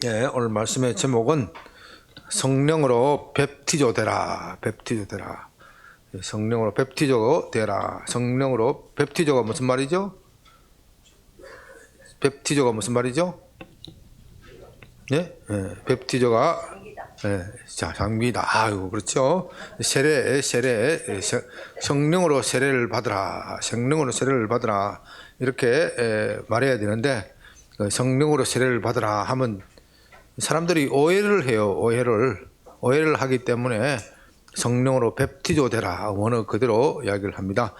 예, 오늘 말씀의 제목은 성령으로 뵙티조 되라. 뵙티조 되라. 성령으로 뵙티조 되라. 성령으로 뵙티조가 무슨 말이죠? 뵙티조가 무슨 말이죠? 예? 예, 뵙티조가 자, 장비다. 아유, 그렇죠. 세례, 성령으로 세례를 받으라. 성령으로 세례를 받으라. 이렇게 말해야 되는데, 성령으로 세례를 받으라 하면 사람들이 오해를 해요. 오해를 하기 때문에 성령으로 뵙티조 되라. 원어 그대로 이야기를 합니다.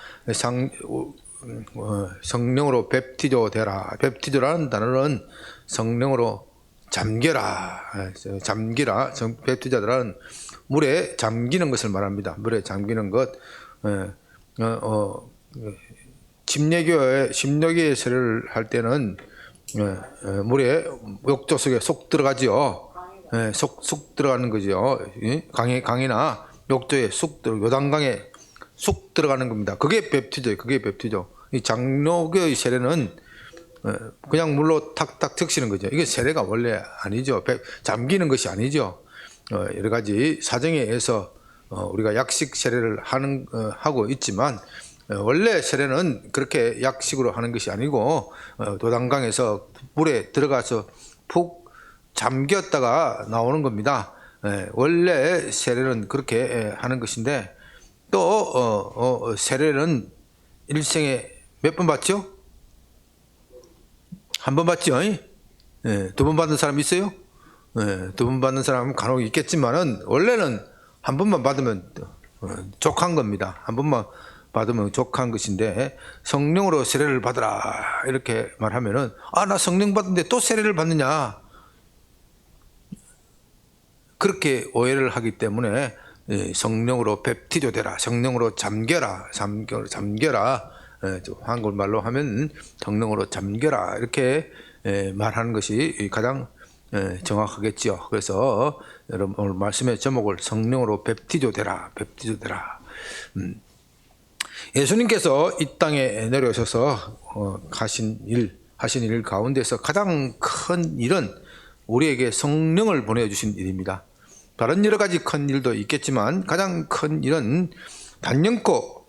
성령으로 뵙티조 되라. 뵙티조라는 단어는 성령으로 잠겨라. 뵙티자들은 물에 잠기는 것을 말합니다. 물에 잠기는 것. 심려교의 세례를 할 때는 물에 욕조 속에 쏙 들어가지요. 쏙 들어가는 거죠. 강이나 욕조에 요단강에 쏙 들어가는 겁니다. 그게 뵙티죠. 이 장로교의 세례는 그냥 물로 탁탁 적시는 거죠. 이게 세례가 원래 아니죠. 잠기는 것이 아니죠. 여러 가지 사정에 의해서 우리가 약식 세례를 하고 있지만 원래 세례는 그렇게 약식으로 하는 것이 아니고 도단강에서 물에 들어가서 푹 잠겼다가 나오는 겁니다. 원래 세례는 그렇게 하는 것인데 또 세례는 일생에 몇 번 받죠? 한 번 받죠? 두 번 받는 사람 있어요? 두 번 받는 사람은 간혹 있겠지만은 원래는 한 번만 받으면 족한 겁니다. 한 번만 받으면 족한 것인데 성령으로 세례를 받으라 이렇게 말하면은 나 성령 받는데 또 세례를 받느냐 그렇게 오해를 하기 때문에 성령으로 뵙티조 되라. 성령으로 잠겨라. 한국말로 하면 성령으로 잠겨라 이렇게 말하는 것이 가장 정확하겠죠. 그래서 여러분 오늘 말씀의 제목을 성령으로 뵙티조 되라. 예수님께서 이 땅에 내려오셔서 하신 일 가운데서 가장 큰 일은 우리에게 성령을 보내주신 일입니다. 다른 여러 가지 큰 일도 있겠지만 가장 큰 일은 단연코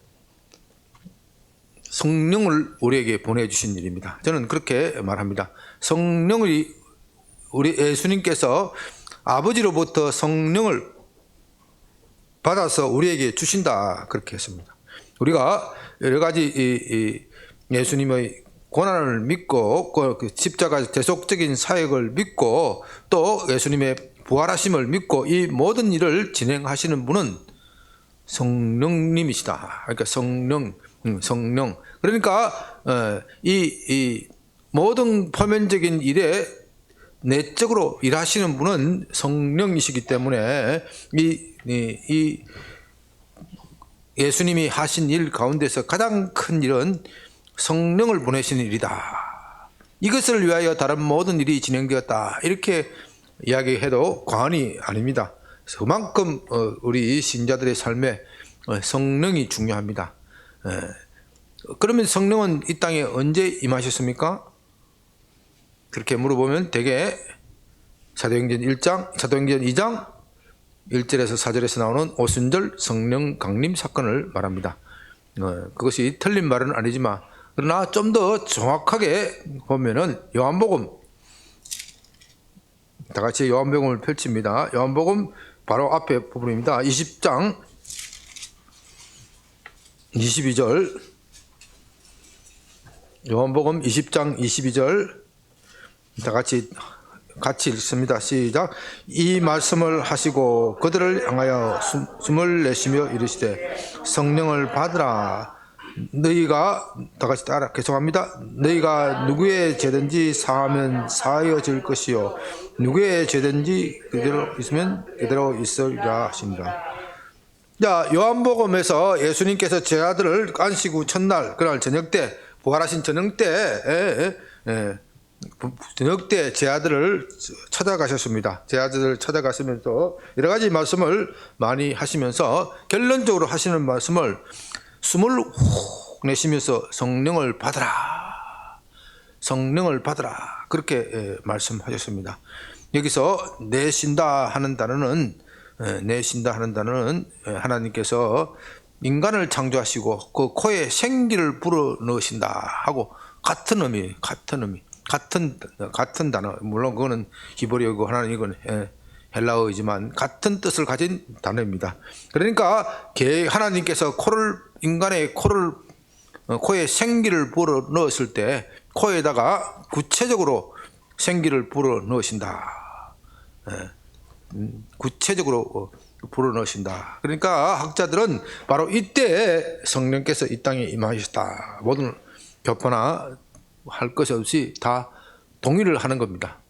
성령을 우리에게 보내주신 일입니다. 저는 그렇게 말합니다. 성령이 우리 예수님께서 아버지로부터 성령을 받아서 우리에게 주신다 그렇게 했습니다. 우리가 여러 가지 예수님의 고난을 믿고 십자가 대속적인 사역을 믿고 또 예수님의 부활하심을 믿고 이 모든 일을 진행하시는 분은 성령님이시다. 그러니까 성령. 그러니까 이 모든 표면적인 일에 내적으로 일하시는 분은 성령이시기 때문에 이 예수님이 하신 일 가운데서 가장 큰 일은 성령을 보내시는 일이다. 이것을 위하여 다른 모든 일이 진행되었다. 이렇게 이야기해도 과언이 아닙니다. 그만큼 우리 신자들의 삶에 성령이 중요합니다. 그러면 성령은 이 땅에 언제 임하셨습니까? 그렇게 물어보면 대개 사도행전 2장 1절에서 4절에서 나오는 오순절 성령 강림 사건을 말합니다. 그것이 틀린 말은 아니지만 그러나 좀 더 정확하게 보면은 요한복음 다 같이 요한복음을 펼칩니다. 요한복음 바로 앞에 부분입니다. 20장 22절 요한복음 20장 22절 다 같이 읽습니다. 시작. 이 말씀을 하시고 그들을 향하여 숨을 내쉬며 이르시되 성령을 받으라. 너희가 다 같이 따라 계속합니다. 너희가 누구의 죄든지 사하면 사하여질 것이요 누구의 죄든지 그대로 있으면 그대로 있으리라 하십니다. 자, 요한복음에서 예수님께서 제 아들을 안식 후 첫날 그날 저녁 때 부활하신 저녁 때 제 아들을 찾아가셨습니다. 제 아들을 찾아가시면서 여러 가지 말씀을 많이 하시면서 결론적으로 하시는 말씀을 숨을 훅 내쉬면서 성령을 받으라 그렇게 말씀하셨습니다. 여기서 내신다 하는 단어는 하나님께서 인간을 창조하시고 그 코에 생기를 불어 넣으신다 하고 같은 의미, 같은 단어. 물론 그거는 히브리어고 하나는 이건 헬라어이지만 같은 뜻을 가진 단어입니다. 그러니까 하나님께서 인간의 코에 생기를 불어 넣었을 때 코에다가 구체적으로 생기를 불어 넣으신다. 구체적으로 불어 넣으신다. 그러니까 학자들은 바로 이때 성령께서 이 땅에 임하셨다. 모든 교포나 할 것이 없이 다 동의를 하는 겁니다.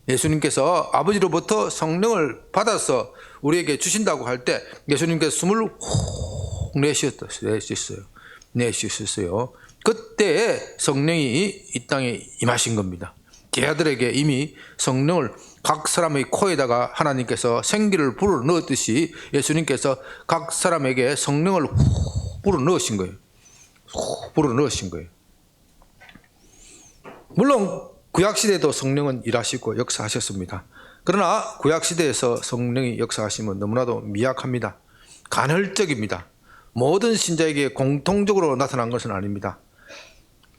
예수님께서 아버지로부터 성령을 받아서 우리에게 주신다고 할 때 예수님께서 숨을 훅 내쉬셨어요. 그때 성령이 이 땅에 임하신 겁니다. 제자들에게 이미 성령을 각 사람의 코에다가 하나님께서 생기를 불어 넣었듯이 예수님께서 각 사람에게 성령을 훅 불어 넣으신 거예요. 물론 구약시대에도 성령은 일하시고 역사하셨습니다. 그러나 구약시대에서 성령이 역사하시면 너무나도 미약합니다. 간헐적입니다. 모든 신자에게 공통적으로 나타난 것은 아닙니다.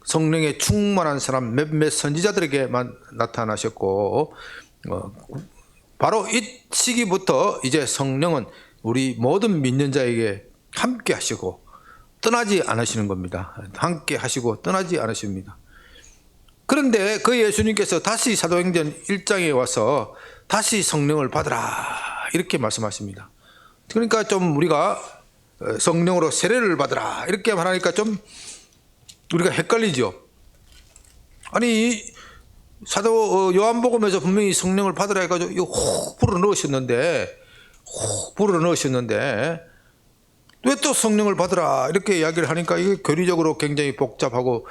성령에 충만한 사람 몇몇 선지자들에게만 나타나셨고 바로 이 시기부터 이제 성령은 우리 모든 믿는 자에게 함께 하시고 떠나지 않으시는 겁니다. 함께 하시고 떠나지 않으십니다. 그런데 그 예수님께서 다시 사도행전 1장에 와서 다시 성령을 받으라 이렇게 말씀하십니다. 그러니까 좀 우리가 성령으로 세례를 받으라 이렇게 말하니까 좀 우리가 헷갈리죠. 아니 사도 요한복음에서 분명히 성령을 받으라 해가지고 이거 훅 불어 넣으셨는데 왜 또 성령을 받으라 이렇게 이야기를 하니까 이게 교리적으로 굉장히 복잡하고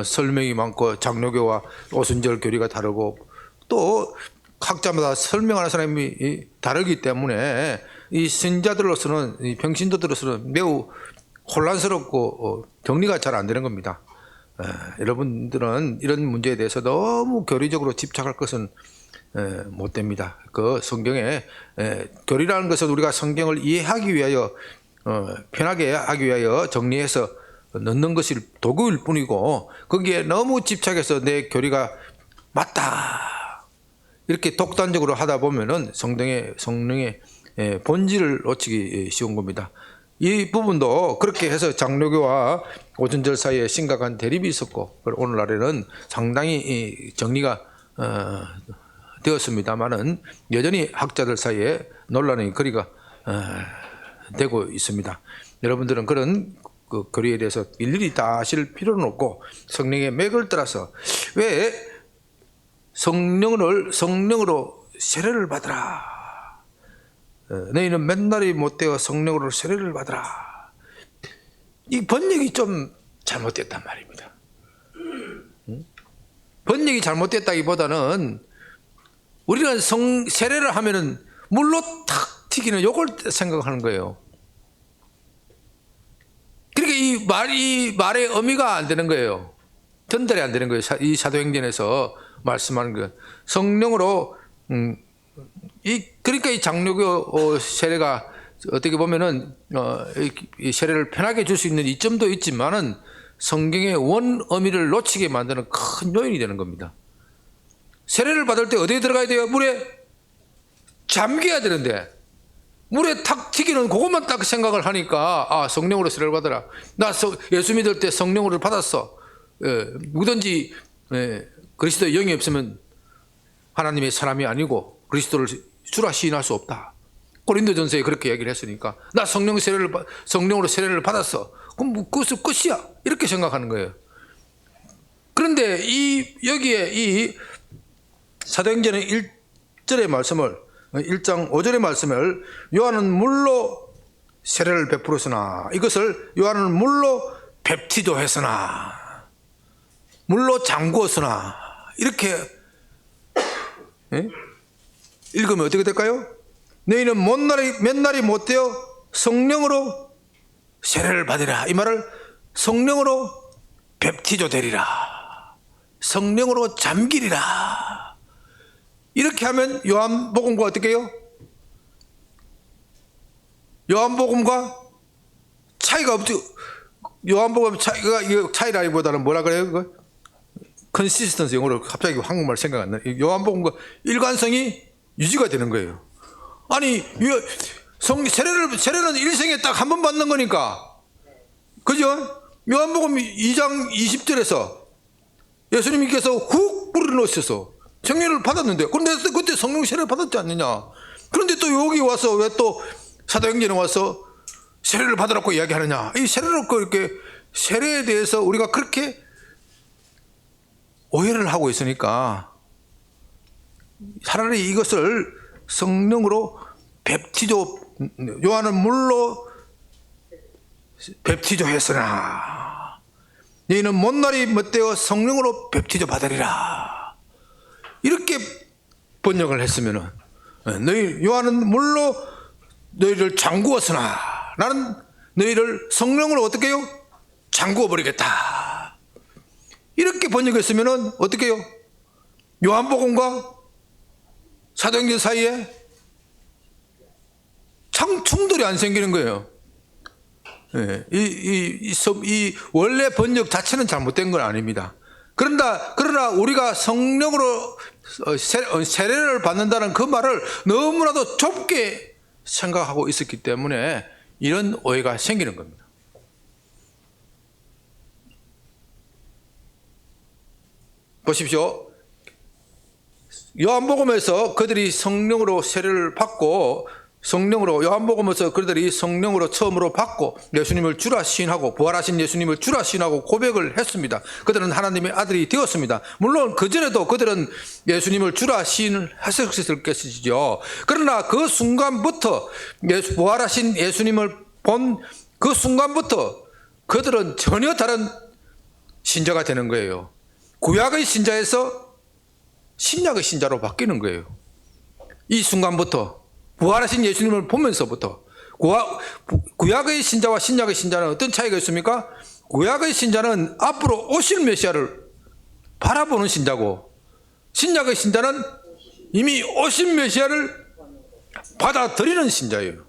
설명이 많고 장로교와 오순절 교리가 다르고 또 각자마다 설명하는 사람이 다르기 때문에 이 신자들로서는 이 평신도들로서는 매우 혼란스럽고 정리가 잘 안 되는 겁니다. 여러분들은 이런 문제에 대해서 너무 교리적으로 집착할 것은 못 됩니다. 그 성경에 교리라는 것은 우리가 성경을 이해하기 위하여 편하게 하기 위하여 정리해서 넣는 것이 도구일 뿐이고 거기에 너무 집착해서 내 교리가 맞다 이렇게 독단적으로 하다 보면은 성령의 본질을 놓치기 쉬운 겁니다. 이 부분도 그렇게 해서 장로교와 오순절 사이에 심각한 대립이 있었고 오늘날에는 상당히 정리가 되었습니다만은 여전히 학자들 사이에 논란의 거리가 되고 있습니다. 여러분들은 그런 그 교리에 대해서 일일이 다 아실 필요는 없고 성령의 맥을 따라서 왜 성령으로 세례를 받으라. 너희는 맨날이 못되어 성령으로 세례를 받으라. 이 번역이 좀 잘못됐단 말입니다. 번역이 잘못됐다기보다는 우리는 세례를 하면은 물로 탁 튀기는 요걸 생각하는 거예요. 그러니까 이 말의 의미가 안 되는 거예요. 전달이 안 되는 거예요. 이 사도행전에서 말씀하는 것. 성령으로 그러니까 이 장로교 세례가 어떻게 보면은 이 세례를 편하게 줄 수 있는 이점도 있지만은 성경의 원 의미를 놓치게 만드는 큰 요인이 되는 겁니다. 세례를 받을 때 어디에 들어가야 돼요? 물에 잠겨야 되는데 물에 탁 튀기는 그것만 딱 생각을 하니까 성령으로 세례를 받아라. 나 예수 믿을 때 성령으로 받았어. 누구든지 그리스도의 영이 없으면 하나님의 사람이 아니고 그리스도를 주라 시인할 수 없다. 고린도전서에 그렇게 얘기를 했으니까 나 성령으로 세례를 받았어. 그럼 그것은 끝이야. 이렇게 생각하는 거예요. 그런데 여기에 이 사도행전의 1절의 말씀을 1장 5절의 말씀을 요한은 물로 세례를 베풀었으나 이것을 요한은 물로 뵙티도했으나 물로 잠그었으나 이렇게 읽으면 어떻게 될까요? 너희는 몇 날이 못되어 성령으로 세례를 받으라. 이 말을 성령으로 뵙티조 되리라. 성령으로 잠기리라. 이렇게 하면 요한복음과 어떻게 해요? 요한복음과 차이가 없죠. 요한복음 차이가, 이거 차이라기보다는 뭐라 그래요? 그거? 컨시스턴스, 영어로 갑자기 한국말 생각 안 나요. 요한복음과 일관성이 유지가 되는 거예요. 아니, 세례는 일생에 딱 한 번 받는 거니까. 그죠? 요한복음 2장 20절에서 예수님께서 훅 뿌려놓으셔서 성령을 받았는데, 그런데 그때 성령 세례를 받았지 않느냐? 그런데 또 여기 와서 왜 또 사도행전에 와서 세례를 받으라고 이야기하느냐? 이 세례를 이렇게, 세례에 대해서 우리가 그렇게 오해를 하고 있으니까 차라리 이것을 성령으로 뵙티조, 요한은 물로 뵙티조 했으나 너희는 못날이 못되어 성령으로 뵙티조 받으리라, 이렇게 번역을 했으면은, 너희 요한은 물로 너희를 잠구었으나 나는 너희를 성령으로 어떻게 해요? 잠구어 버리겠다, 이렇게 번역했으면은 어떻게 해요? 요한복음과 사도행전 사이에 충돌이 안 생기는 거예요. 이 원래 번역 자체는 잘못된 건 아닙니다. 그러나 우리가 성령으로 세례를 받는다는 그 말을 너무나도 좁게 생각하고 있었기 때문에 이런 오해가 생기는 겁니다. 보십시오. 요한복음에서 그들이 성령으로 세례를 받고, 요한복음에서 그들이 성령으로 처음으로 받고 예수님을 주라 시인하고 부활하신 예수님을 주라 시인하고 고백을 했습니다. 그들은 하나님의 아들이 되었습니다. 물론 그전에도 그들은 예수님을 주라 시인을 했을 것이죠. 그러나 그 순간부터, 부활하신 예수님을 본 그 순간부터 그들은 전혀 다른 신자가 되는 거예요. 구약의 신자에서 신약의 신자로 바뀌는 거예요. 이 순간부터, 부활하신 예수님을 보면서부터. 구약의 신자와 신약의 신자는 어떤 차이가 있습니까? 구약의 신자는 앞으로 오실 메시아를 바라보는 신자고, 신약의 신자는 이미 오신 메시아를 받아들이는 신자예요.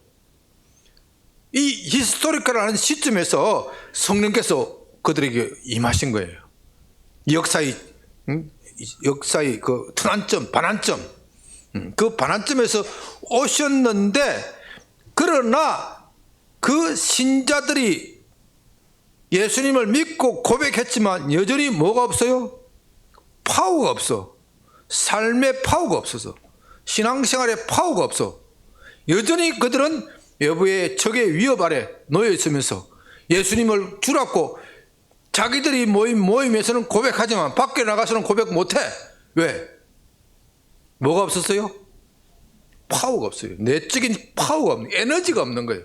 이 히스토리컬한 시점에서 성령께서 그들에게 임하신 거예요. 역사의 그 전환점, 반환점, 그 반환점에서 오셨는데, 그러나 그 신자들이 예수님을 믿고 고백했지만 여전히 뭐가 없어요? 파워가 없어. 삶의 파워가 없어서, 신앙생활의 파워가 없어. 여전히 그들은 외부의 적의 위협 아래 놓여 있으면서 예수님을 주라고 자기들이 모임에서는 고백하지만 밖에 나가서는 고백 못해. 왜? 뭐가 없었어요? 파워가 없어요. 내적인 파워가 없는, 에너지가 없는 거예요.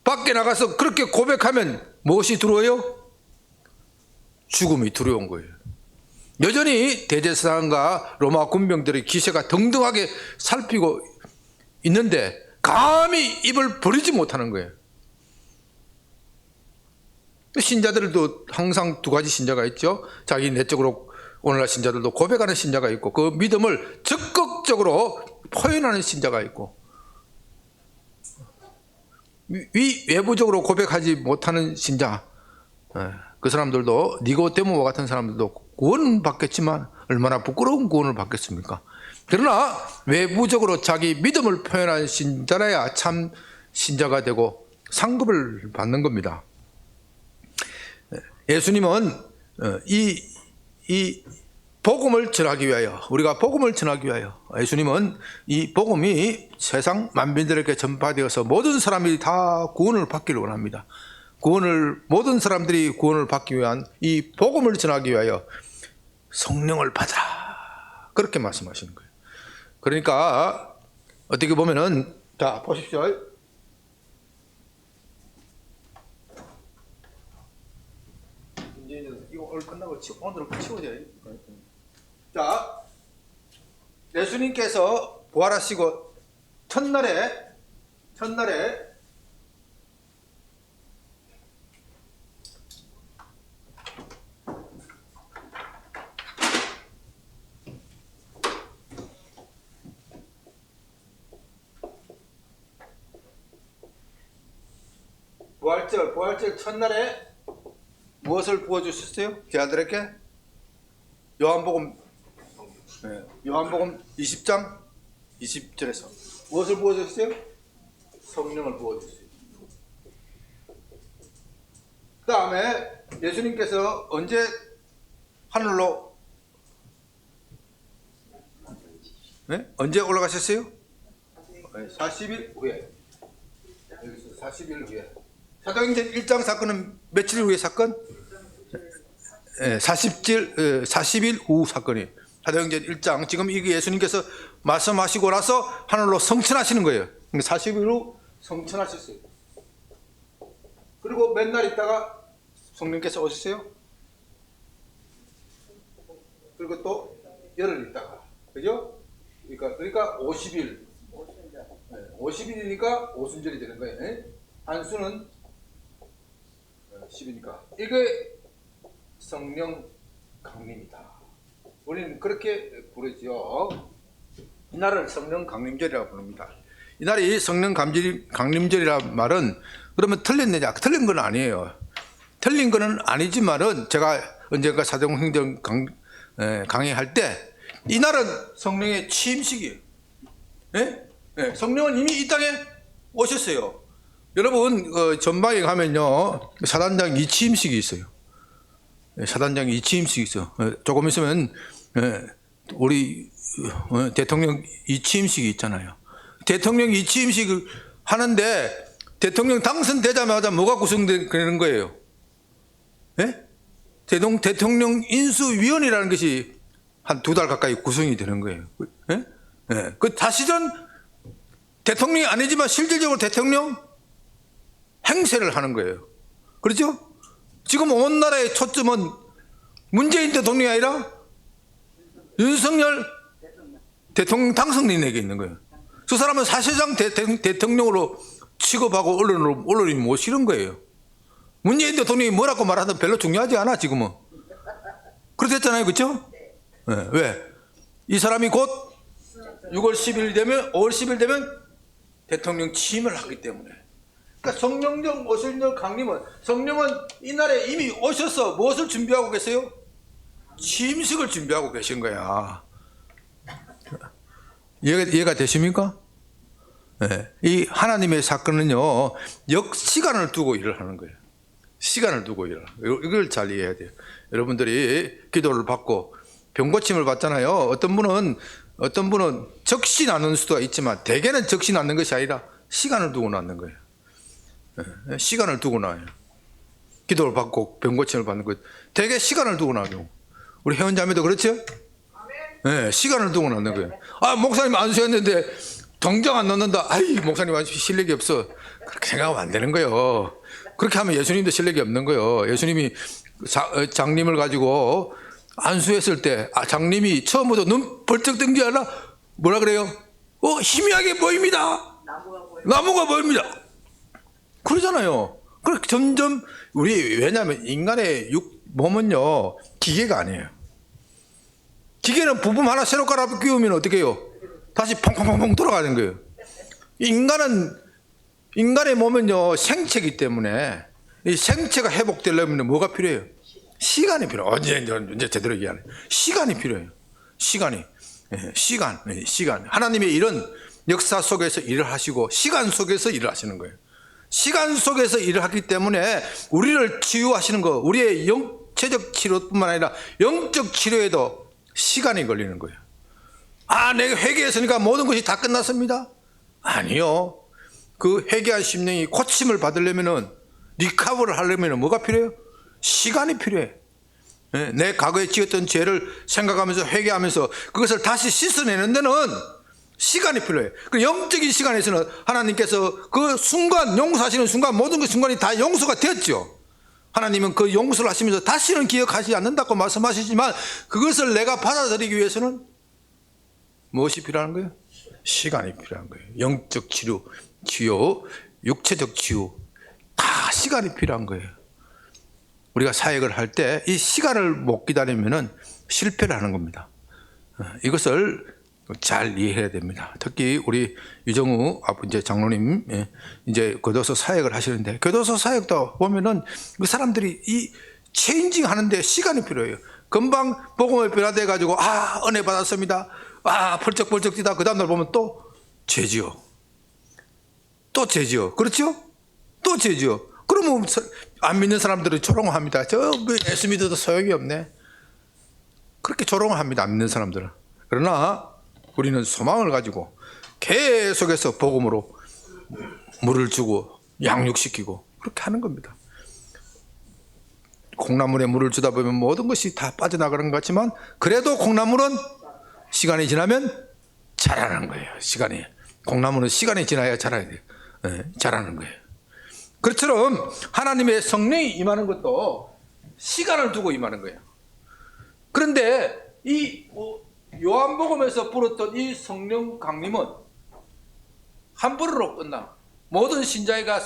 밖에 나가서 그렇게 고백하면 무엇이 들어와요? 죽음이 들어온 거예요. 여전히 대제사장과 로마 군병들의 기세가 등등하게 살피고 있는데 감히 입을 버리지 못하는 거예요. 신자들도 항상 두 가지 신자가 있죠. 자기 내적으로, 오늘날 신자들도 고백하는 신자가 있고, 그 믿음을 적극적으로 표현하는 신자가 있고, 외부적으로 고백하지 못하는 신자, 그 사람들도, 니고데모와 같은 사람들도 구원은 받겠지만 얼마나 부끄러운 구원을 받겠습니까? 그러나 외부적으로 자기 믿음을 표현하는 신자라야 참 신자가 되고 상급을 받는 겁니다. 예수님은 이 복음을 전하기 위하여, 우리가 복음을 전하기 위하여, 예수님은 이 복음이 세상 만민들에게 전파되어서 모든 사람이 다 구원을 받기를 원합니다. 모든 사람들이 구원을 받기 위한 이 복음을 전하기 위하여 성령을 받으라, 그렇게 말씀하시는 거예요. 그러니까 어떻게 보면은, 자 보십시오. 이거 오늘 끝나고 오늘 치워야 돼. 자, 예수님께서 부활하시고 첫날에 부활절 첫날에 무엇을 부어주셨어요? 제 아들에게? 요한복음 20장 20절에서 무엇을 부어주셨어요? 성령을 부어주셨어요. 그 다음에 예수님께서 언제 하늘로 언제 올라가셨어요? 40일 후에. 여기서 40일 후에. 사도행전 1장 사건은 며칠 후의 사건? 40일 후 사건이. 사도행전 1장. 지금 이게 예수님께서 말씀하시고 나서 하늘로 성천하시는 거예요. 40일 후 성천하셨어요. 그리고 몇 날 있다가 성령께서 오셨어요. 그리고 또 열흘 있다가. 그죠? 그러니까 50일. 50일이니까 오순절이 되는 거예요. 한수는 10이니까. 이게 성령 강림이다. 우리는 그렇게 부르죠. 이날을 성령 강림절이라고 부릅니다. 이날이 성령 강림절이란 말은 그러면 틀렸느냐? 틀린 건 아니에요. 틀린 거는 아니지만은 제가 언젠가 사도행전 강의할 때 이날은 성령의 취임식이에요. 성령은 이미 이 땅에 오셨어요. 여러분 전방에 가면요 사단장 이취임식이 있어요. 사단장 이취임식이 있어요. 조금 있으면 우리 대통령 이취임식이 있잖아요. 대통령 이취임식을 하는데 대통령 당선되자마자 뭐가 구성되는 거예요? 대통령 인수위원회라는 것이 한 2달 가까이 구성이 되는 거예요. 그 사실은 대통령이 아니지만 실질적으로 대통령 행세를 하는 거예요. 그렇죠? 지금 온 나라의 초점은 문재인 대통령이 아니라 윤석열 대통령 당선인에게 있는 거예요. 그 사람은 사실상 대통령으로 취급하고 언론이 못 실은 거예요. 문재인 대통령이 뭐라고 말하든 별로 중요하지 않아 지금은. 그렇댔잖아요. 그렇죠? 왜? 이 사람이 곧 6월 10일 되면 5월 10일 되면 대통령 취임을 하기 때문에. 그러니까 성령령 오실 강림은 성령은 이날에 이미 오셔서 무엇을 준비하고 계세요? 취임식을 준비하고 계신 거야. 이해가 되십니까? 이 하나님의 사건은요 시간을 두고 일을 하는 거예요. 시간을 두고 일을 하는 거예요. 이걸 잘 이해해야 돼요. 여러분들이 기도를 받고 병고침을 받잖아요. 어떤 분은 적시 낳는 수도 있지만 대개는 적시 낳는 것이 아니라 시간을 두고 낳는 거예요. 시간을 두고 낳아요. 기도를 받고 병고침을 받는 것 대개 시간을 두고 낳아요. 우리 회원자매도 그렇죠? 시간을 두고 낳는 거예요. 목사님 안수했는데 정정 안 넣는다. 목사님 아직 실력이 없어. 그렇게 생각하면 안 되는 거예요. 그렇게 하면 예수님도 실력이 없는 거예요. 예수님이 장님을 가지고 안수했을 때 장님이 처음부터 눈 벌쩍 뜬 게 아니라 뭐라 그래요? 희미하게 보입니다. 나무가 보입니다. 그러잖아요. 그렇게 점점 왜냐하면 인간의 몸은요 기계가 아니에요. 기계는 부품 하나 새로 갈아 끼우면 어떻게 해요? 다시 펑펑펑펑 돌아가는 거예요. 인간의 몸은요 생체이기 때문에 이 생체가 회복되려면 뭐가 필요해요? 시간이 필요해요. 언제 제대로 얘기하네. 시간이 필요해요. 시간. 하나님의 일은 역사 속에서 일을 하시고 시간 속에서 일을 하시는 거예요. 시간 속에서 일을 하기 때문에 우리를 치유하시는 거, 우리의 영체적 치료뿐만 아니라 영적 치료에도 시간이 걸리는 거예요. 내가 회개했으니까 모든 것이 다 끝났습니다. 아니요. 그 회개한 심령이 고침을 받으려면은 리카버를 하려면 뭐가 필요해요? 시간이 필요해. 내 과거에 지었던 죄를 생각하면서 회개하면서 그것을 다시 씻어내는 데는 시간이 필요해. 그 영적인 시간에서는 하나님께서 그 순간 용서하시는 순간 모든 그 순간이 다 용서가 되었죠. 하나님은 그 용서를 하시면서 다시는 기억하지 않는다고 말씀하시지만 그것을 내가 받아들이기 위해서는 무엇이 필요한 거예요? 시간이 필요한 거예요. 영적 치유, 육체적 치유 다 시간이 필요한 거예요. 우리가 사역을 할 때 이 시간을 못 기다리면은 실패를 하는 겁니다. 이것을 잘 이해해야 됩니다. 특히 우리 유정우 이제 장로님 이제 교도소 사역을 하시는데 교도소 사역도 보면은 그 사람들이 이 체인징 하는데 시간이 필요해요. 금방 복음을 변화돼 가지고 은혜 받았습니다. 펄쩍펄쩍 뛰다 그 다음날 보면 또 죄지요. 또 죄지요. 그렇죠? 또 죄지요. 그러면 안 믿는 사람들은 조롱합니다. 예수 믿어도 소용이 없네. 그렇게 조롱을 합니다. 안 믿는 사람들은. 그러나 우리는 소망을 가지고 계속해서 복음으로 물을 주고 양육시키고 그렇게 하는 겁니다. 콩나물에 물을 주다 보면 모든 것이 다 빠져나가는 것 같지만 그래도 콩나물은 시간이 지나면 자라는 거예요. 콩나물은 시간이 지나야 자라야 돼요. 자라는 거예요. 그처럼 하나님의 성령이 임하는 것도 시간을 두고 임하는 거예요. 그런데 이 요한복음에서 부르던 이 성령 강림은 한 번으로 끝나. 모든 신자가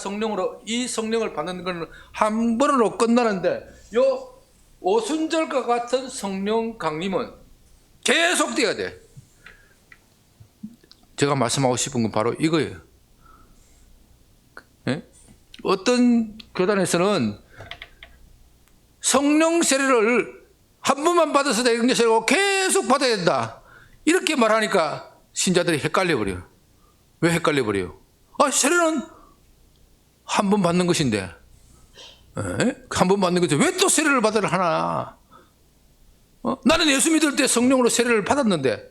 이 성령을 받는 것은 한 번으로 끝나는데 요 오순절과 같은 성령 강림은 계속돼야 돼. 제가 말씀하고 싶은 건 바로 이거예요. 어떤 교단에서는 성령 세례를 한 번만 받아서 되는 것이 아니고 계속 받아야 된다. 이렇게 말하니까 신자들이 헷갈려 버려요. 왜 헷갈려 버려요? 세례는 한 번 받는 것인데, 한 번 받는 것인데 왜 또 세례를 받으려 하나? 나는 예수 믿을 때 성령으로 세례를 받았는데,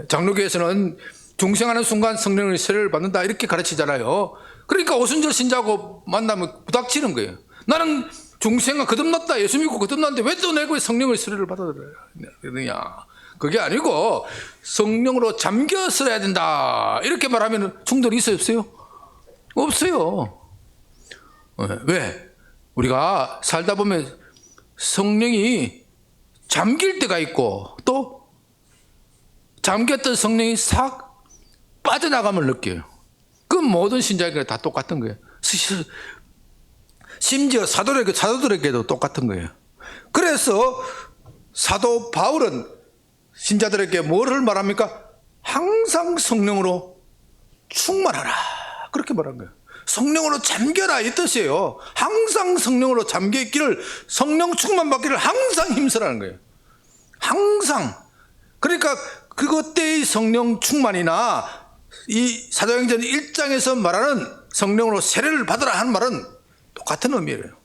장로교에서는 중생하는 순간 성령의 세례를 받는다 이렇게 가르치잖아요. 그러니까 오순절 신자하고 만나면 부닥치는 거예요. 나는 중생아 거듭났다, 예수 믿고 거듭났는데 왜 또 내가 성령의 세례를 받아들여야? 그게 아니고 성령으로 잠겼어야 된다 이렇게 말하면 충돌이 있어요, 없어요? 없어요. 왜? 우리가 살다 보면 성령이 잠길 때가 있고 또 잠겼던 성령이 싹 빠져나감을 느껴요. 그 모든 신자에게 다 똑같은 거예요. 심지어 사도들에게도 똑같은 거예요. 그래서 사도 바울은 신자들에게 뭐를 말합니까? 항상 성령으로 충만하라 그렇게 말한 거예요. 성령으로 잠겨라 이 뜻이에요. 항상 성령으로 잠겨 있기를, 성령 충만 받기를 항상 힘쓰라는 거예요. 항상. 그러니까 그것 때의 성령 충만이나 이 사도행전 1장에서 말하는 성령으로 세례를 받으라 하는 말은 똑같은 의미예요.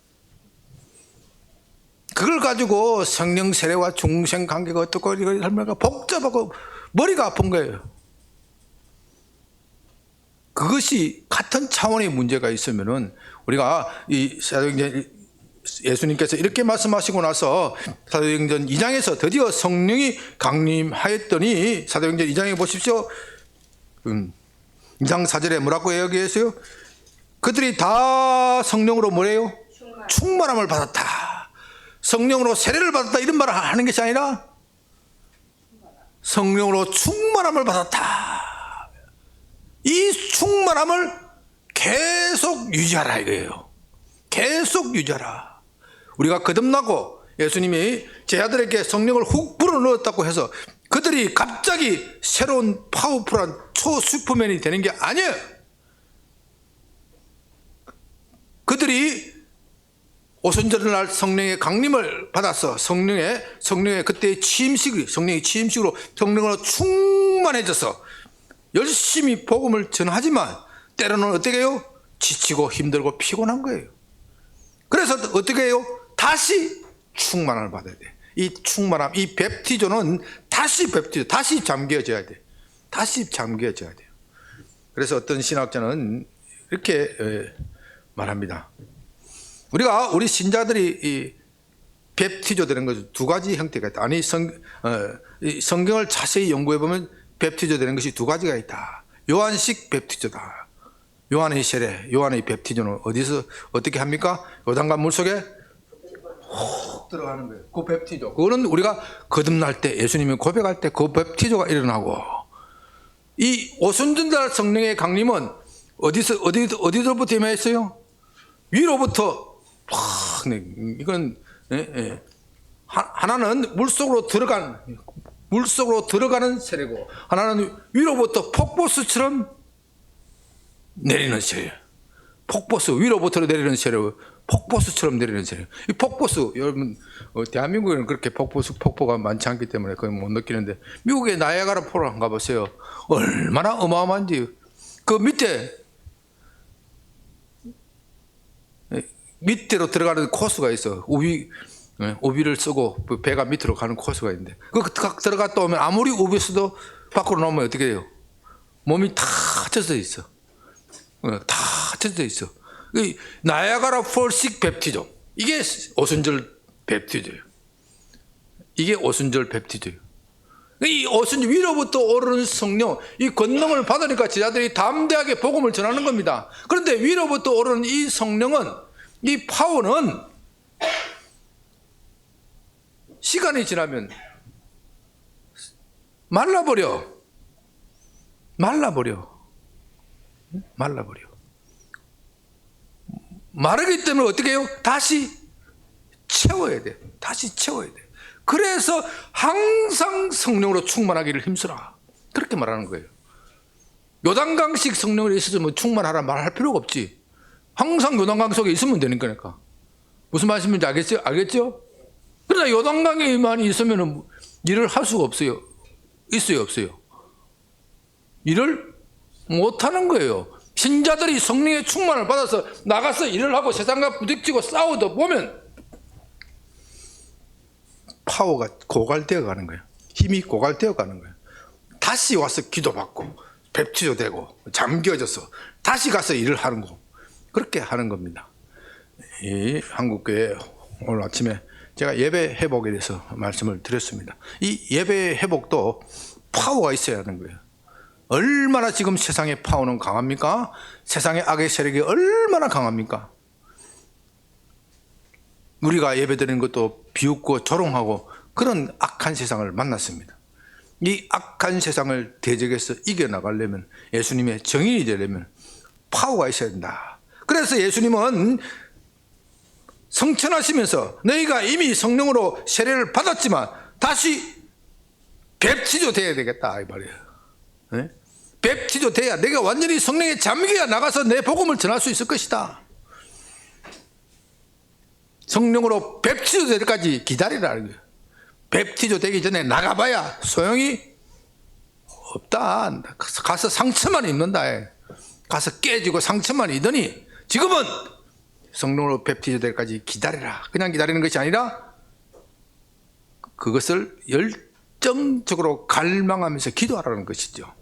그걸 가지고 성령 세례와 중생 관계가 어떻고 이거 설명가 복잡하고 머리가 아픈 거예요. 그것이 같은 차원의 문제가 있으면은 우리가 이 사도행전 예수님께서 이렇게 말씀하시고 나서 사도행전 2장에서 드디어 성령이 강림하였더니 사도행전 2장에 보십시오. 2장 4절에 뭐라고 이야기했어요? 그들이 다 성령으로 뭐래요? 충만함을 받았다. 성령으로 세례를 받았다 이런 말을 하는 것이 아니라 성령으로 충만함을 받았다. 이 충만함을 계속 유지하라 이거예요. 계속 유지하라. 우리가 거듭나고 예수님이 제 아들에게 성령을 훅 불어넣었다고 해서 그들이 갑자기 새로운 파워풀한 초슈퍼맨이 되는 게 아니에요. 그들이 오순절의 날 성령의 강림을 받아서 성령의 그때의 성령의 취임식으로 성령으로 충만해져서 열심히 복음을 전하지만 때로는 어떻게 해요? 지치고 힘들고 피곤한 거예요. 그래서 어떻게 해요? 다시 충만함을 받아야 돼. 이 충만함, 이 뵙티조는 다시 잠겨져야 돼. 다시 잠겨져야 돼요. 그래서 어떤 신학자는 이렇게 말합니다. 우리 신자들이 이 뵙티조 되는 것은 두 가지 형태가 있다. 아니 성경을 자세히 연구해 보면 뵙티조 되는 것이 두 가지가 있다. 요한식 뵙티조다. 요한의 세례, 요한의 뵙티조는 어디서 어떻게 합니까? 요단강 물속에 훅 들어가는 거예요. 그 뵙티조. 그거는 우리가 거듭날 때 예수님이 고백할 때 그 뵙티조가 일어나고, 이 오순절날 성령의 강림은 어디서부터 임했어요? 위로부터 확. 이건 하나는 물속으로 들어간 물속으로 들어가는 세례고, 하나는 위로부터 폭포수처럼 내리는 세례. 폭포수, 위로부터 내리는 세례고 폭포수처럼 내리는 세례. 이 폭포수, 여러분 대한민국에는 그렇게 폭포가 많지 않기 때문에 거의 못 느끼는데, 미국의 나이아가라 폴을 한번 가보세요. 얼마나 어마어마한지. 그 밑으로 들어가는 코스가 있어. 우비를 쓰고 배가 밑으로 가는 코스가 있는데, 들어갔다 오면 아무리 우비서도 밖으로 나오면 어떻게 돼요? 몸이 다 젖어 있어. 다 젖어 있어. 나이아가라 폴식 뵙티즘, 이게 오순절 뵙티즘이에요. 이게 오순절 뵙티즘이에요. 이 오순절 위로부터 오르는 성령, 이 권능을 받으니까 제자들이 담대하게 복음을 전하는 겁니다. 그런데 위로부터 오르는 이 성령은, 이 파워는 시간이 지나면 말라버려. 마르기 때문에 어떻게 해요? 다시 채워야 돼. 그래서 항상 성령으로 충만하기를 힘쓰라. 그렇게 말하는 거예요. 요단강식 성령으로 있으면 충만하라 말할 필요가 없지. 항상 요단강 속에 있으면 되는 거니까. 무슨 말씀인지 알겠죠? 그러나 요단강에만 있으면 일을 할 수가 없어요. 있어요, 없어요? 일을 못하는 거예요. 신자들이 성령의 충만을 받아서 나가서 일을 하고 세상과 부딪히고 싸우다 보면 파워가 고갈되어 가는 거예요. 힘이 고갈되어 가는 거예요. 다시 와서 기도받고 뵙치조되고 잠겨져서 다시 가서 일을 하는 거, 그렇게 하는 겁니다. 이 한국교회 오늘 아침에 제가 예배 회복에 대해서 말씀을 드렸습니다. 이 예배 회복도 파워가 있어야 하는 거예요. 얼마나 지금 세상의 파워는 강합니까? 세상의 악의 세력이 얼마나 강합니까? 우리가 예배드리는 것도 비웃고 조롱하고 그런 악한 세상을 만났습니다. 이 악한 세상을 대적해서 이겨나가려면, 예수님의 정인이 되려면 파워가 있어야 된다. 그래서 예수님은 성천하시면서 너희가 이미 성령으로 세례를 받았지만 다시 뵙티조 돼야 되겠다 이 말이에요. 네? 뵙티조 돼야, 내가 완전히 성령에 잠겨야 나가서 내 복음을 전할 수 있을 것이다. 성령으로 뵙티조 될 때까지 기다리라는 거예요. 뵙티조 되기 전에 나가봐야 소용이 없다. 가서 상처만 입는다. 가서 깨지고 상처만 입더니 지금은 성령으로 뵙티조 될 때까지 기다리라. 그냥 기다리는 것이 아니라 그것을 열정적으로 갈망하면서 기도하라는 것이죠.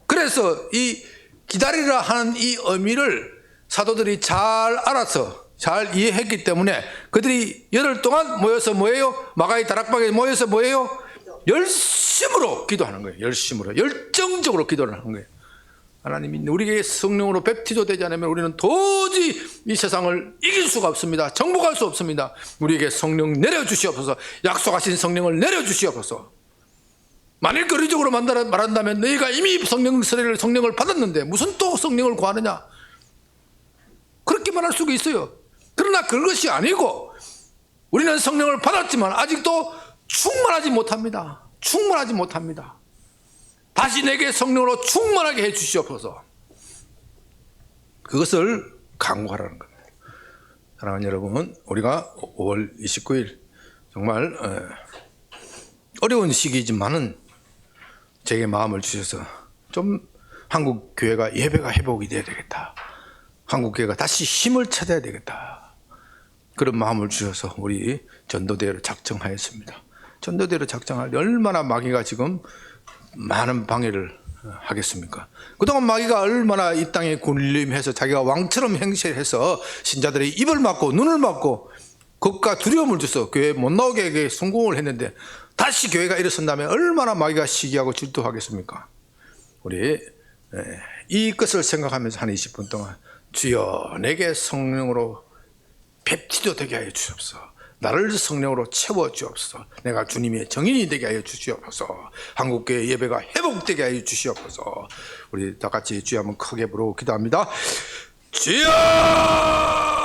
그래서 이 기다리라 하는 이 의미를 사도들이 잘 알아서 잘 이해했기 때문에 그들이 열흘 동안 모여서 뭐예요? 마가의 다락방에 모여서 뭐예요? 열심으로 기도하는 거예요. 열정적으로 기도를 하는 거예요. 하나님이 우리에게 성령으로 뵙티조 되지 않으면 우리는 도저히 이 세상을 이길 수가 없습니다. 정복할 수 없습니다. 우리에게 성령 내려주시옵소서. 약속하신 성령을 내려주시옵소서. 만일 거리적으로 말한다면 너희가 이미 성령을 받았는데 무슨 또 성령을 구하느냐, 그렇게 말할 수가 있어요. 그러나 그것이 아니고 우리는 성령을 받았지만 아직도 충만하지 못합니다. 다시 내게 성령으로 충만하게 해 주시옵소서. 그것을 강구하라는 겁니다. 사랑하는 여러분, 우리가 5월 29일 정말 어려운 시기지만은 제게 마음을 주셔서 좀 한국 교회가 예배가 회복이 돼야 되겠다. 한국 교회가 다시 힘을 찾아야 되겠다. 그런 마음을 주셔서 우리 전도대회를 작정하였습니다. 전도대회를 작정할 때 얼마나 마귀가 지금 많은 방해를 하겠습니까? 그동안 마귀가 얼마나 이 땅에 군림해서 자기가 왕처럼 행세해서 신자들의 입을 막고 눈을 막고 겁과 두려움을 줘서 교회 못 나오게 하게 성공을 했는데, 다시 교회가 일어선다면 얼마나 마귀가 시기하고 질투하겠습니까? 우리 이 것을 생각하면서 한 20분 동안 주여 내게 성령으로 뵙티조 되게 하여 주옵소서. 나를 성령으로 채워 주옵소서. 내가 주님의 정인이 되게 하여 주시옵소서. 한국교회 예배가 회복되게 하여 주시옵소서. 우리 다 같이 주여 한번 크게 부르고 기도합니다. 주여!